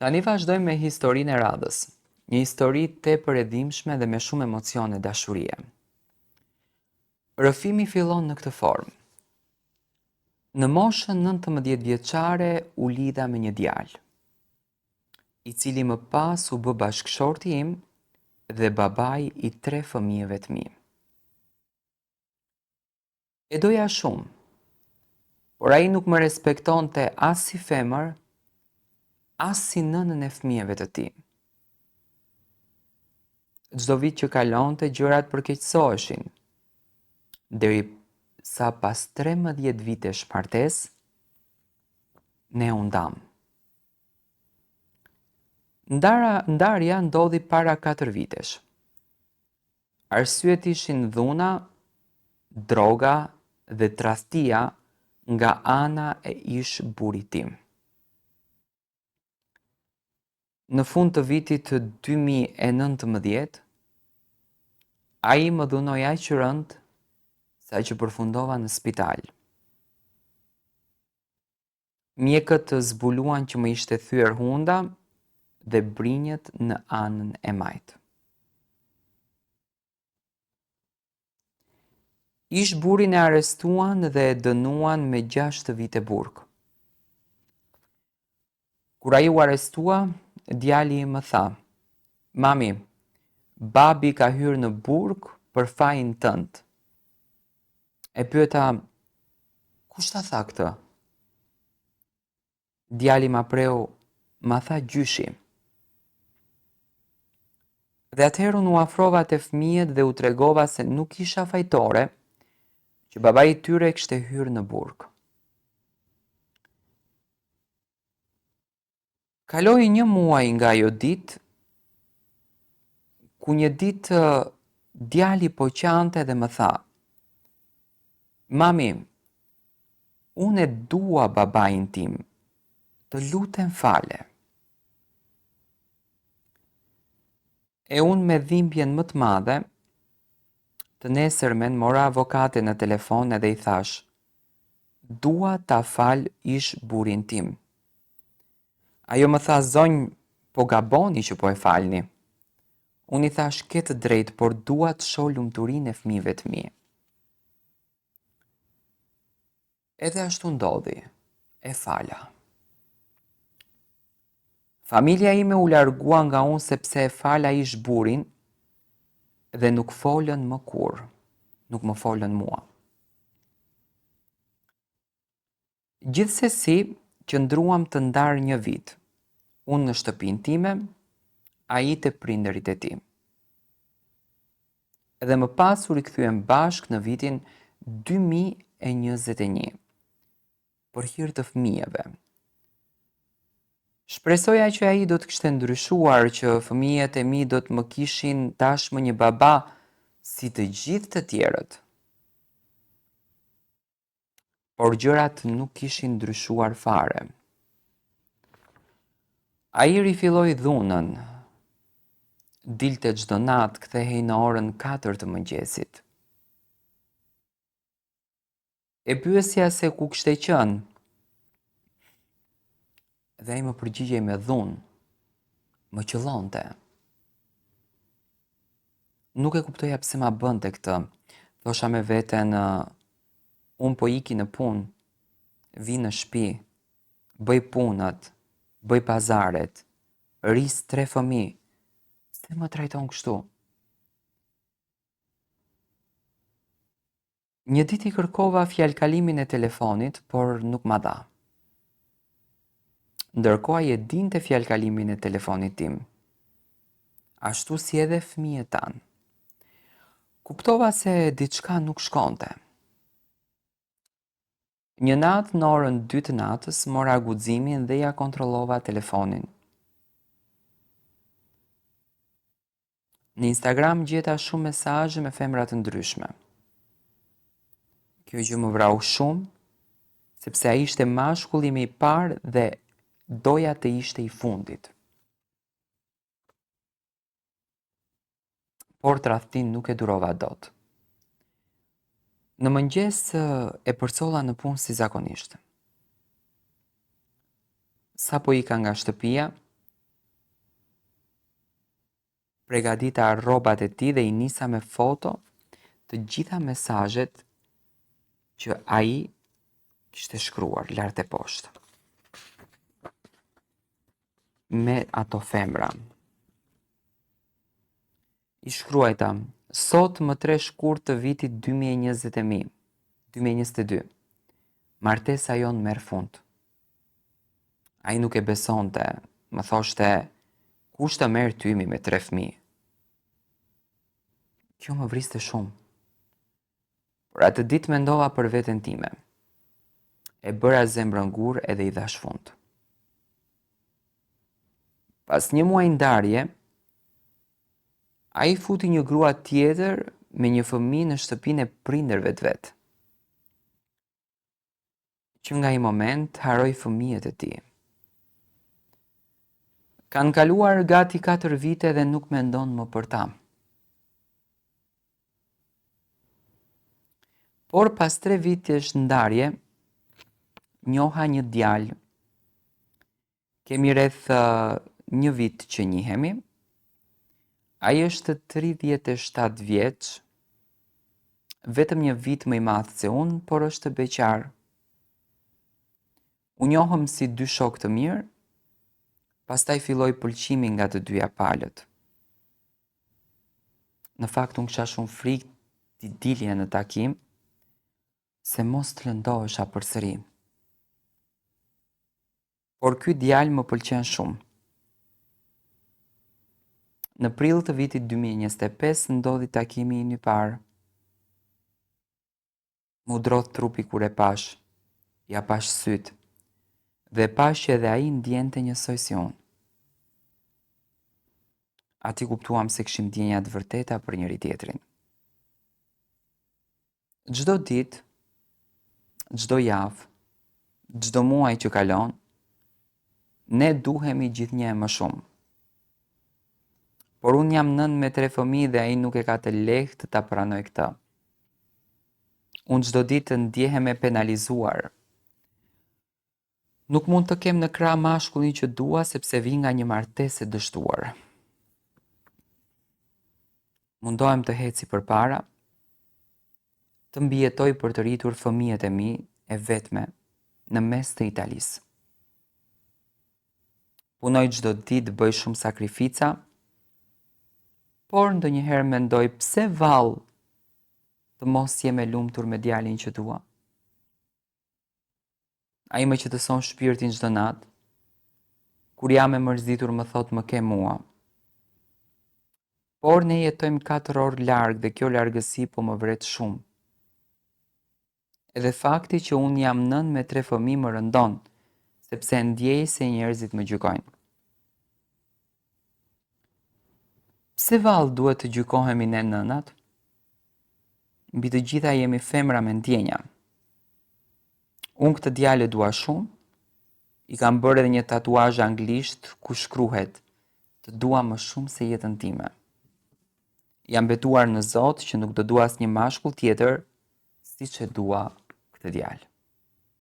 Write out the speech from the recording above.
Tani vazhdojmë me historinë e radhës, një histori tepër e dhimbshme dhe me shumë emocione dashurie. Rrëfimi fillon në këtë formë. Në moshën 19 vjeçare u lidha me një djalë, i cili më pas u bë bashkëshorti im dhe babai i 3 fëmijëve të mi. E doja shumë, por ai nuk më respektonte as si femër, as si nënën e fëmijëve të tij. Çdo vit që kalonte gjërat përkeqësoheshin, deri sa pas 13 vitesh martesë, ne u ndam. Ndarja ndodhi para 4 vitesh. Arsyet ishin dhuna, droga dhe tradhtia nga ana e ish burrit tim. Në fund të vitit 2019, ai më dhunoi aq rënd sa që përfundova në spital. Mjekët zbuluan që më ishte thyer hunda dhe brinjët në anën e majtë. Ish burrin e arrestuan dhe e dënuan me 6 vite burg. Kur ai u arrestua, djali im më tha: "Mami, babi ka hyrë në burg për fajin tënd." E pyeta: "Kush ta tha këtë?" Djali ma preu: "Ma tha gjyshi." Dhe atëherë unë u afrova te fëmijët dhe u tregova se nuk isha fajtore, që babai i tyre kishte hyrë në burg. Kaloi 1 muaj nga ajo ditë, ku një ditë djali po qante dhe më tha: "Mami, unë e dua babain tim, të lutem fale." E unë me dhimbjen më të madhe, të nesërmen mora avokate në telefon edhe i thash: "Dua ta fal ish burrin tim." Ajo më tha: "Zonjë, po gaboni që po e falni." Unë i thash: "Ke të drejtë, por dua të shoh lumturinë e fëmijëve të mi." Edhe ashtu ndodhi, e fala. Familja ime u largua nga unë sepse e fala ish burrin dhe nuk folën më kurrë, nuk më folën mua. Gjithsesi, qëndruam të ndarë 1 vit, unë në shtëpinë time, ai te prindërit e tij. Dhe më pas u rikthyem bashk në vitin 2021, për hir të fëmijëve. Shpresoja që ai do të kishte ndryshuar, që fëmijët e mi do të më kishin tashmë një baba si të gjithë të tjerët. Por gjërat nuk kishin ndryshuar fare. Ai rifilloi dhunën. Dilte çdo natë, kthehej në orën 4 të mëngjesit. E pyesja se ku kishte qenë. Dhe ai më përgjigjej me dhunë. Më qëllonte. Nuk e kuptoja pse ma bënte këtë. Thosha me veten, unë po iki në punë, vi në shtëpi, bëj punët, bëj pazaret, rris 3 fëmijë. Pse më trajton kështu? Një ditë i kërkova fjalkalimin e telefonit, por nuk ma dha. Ndërkohë ai e dinte fjalkalimin e telefonit tim. Ashtu si edhe fëmijët tanë. Kuptova se diçka nuk shkonte. Një natë në orën 2 të natës mora guximin dhe ja kontrollova telefonin. Në Instagram gjeta shumë mesazhe me femra të ndryshme. Kjo gjë më vrau shumë, sepse ai ishte mashkulli më i parë dhe doja të ishte i fundit. Por tradhtin nuk e durova dot. Në mëngjes e përcolla në punë si zakonisht. Sa po ika nga shtëpia, pregadita rrobat e tij dhe I nisa me foto të gjitha mesazhet që ai kishte shkruar lart e poshtë me ato femra. I shkruajta: sot më 3 shkurt të vitit 2022, martesa jon merr fund. Ai nuk e besonte, më thoshte: kush të merr tymi me 3 fëmijë? Kjo më vriste shumë. Por atë ditë mendova për veten time. E bëra zemrën gur edhe I dhash fund. Pas një muaji ndarje, ai futi një grua tjetër me një fëmijë në shtëpinë e prindërve të vet. Që nga ai moment haroi fëmijët e tij. Kanë kaluar gati 4 vite dhe nuk mendon më për ta. Por pas 3 vitesh ndarje, njoha një djalë. Kemi rreth 1 vit që njihemi. Ai është 37 vjeç, vetëm 1 vit më I madh se unë, por është beqar. U njohëm si 2 shokë të mirë, pastaj filloi pëlqimi nga të dyja palët. Në fakt unë kisha shumë frikë t'i dilje në takim, se mos të lëndohesha përsëri. Por ky djalë më pëlqen shumë. Në prill të vitit 2025 ndodhi takimi I parë. Mu drodh trupi kur e pash, ja pash syt, dhe pash që edhe ai ndjente njësoj si unë. Ati kuptuam se kishim ndjenja të vërteta për njëri tjetrin. Çdo ditë, çdo javë, çdo muaj që kalon, ne duhemi gjithnjë më shumë. Por unë jam nën me 3 fëmijë dhe ai nuk e ka të lehtë ta pranoj këtë. Unë çdo ditë ndjehem e penalizuar. Nuk mund të kem në krah mashkullin që dua sepse vi nga një martesë e dështuar. Mundohem të heci përpara, të mbijetoj për të rritur fëmijët e mi e vetme në mes të Italisë. Punoj çdo ditë, bëj shumë sakrifica, por ndonjëherë mendoj pse vallë të mos jem e lumtur me djalin që dua. Ai më qetëson shpirtin çdo natë. Kur jam e mërzitur më thot më ke mua. Por ne jetojmë 4 orë larg dhe kjo largësi po më vret shumë. Edhe fakti që unë jam nën me 3 fëmijë më rëndon, sepse ndjej se njerëzit më gjykojnë. Pse vallë duhet të gjykohemi ne nënat? Mbi të gjitha jemi femra me ndjenja. Unë këtë djalë dua shumë, I kam bërë edhe një tatuazh anglisht ku shkruhet: të dua më shumë se jetën time. Jam betuar në Zot që nuk do dua asnjë mashkull tjetër siç e dua këtë djalë.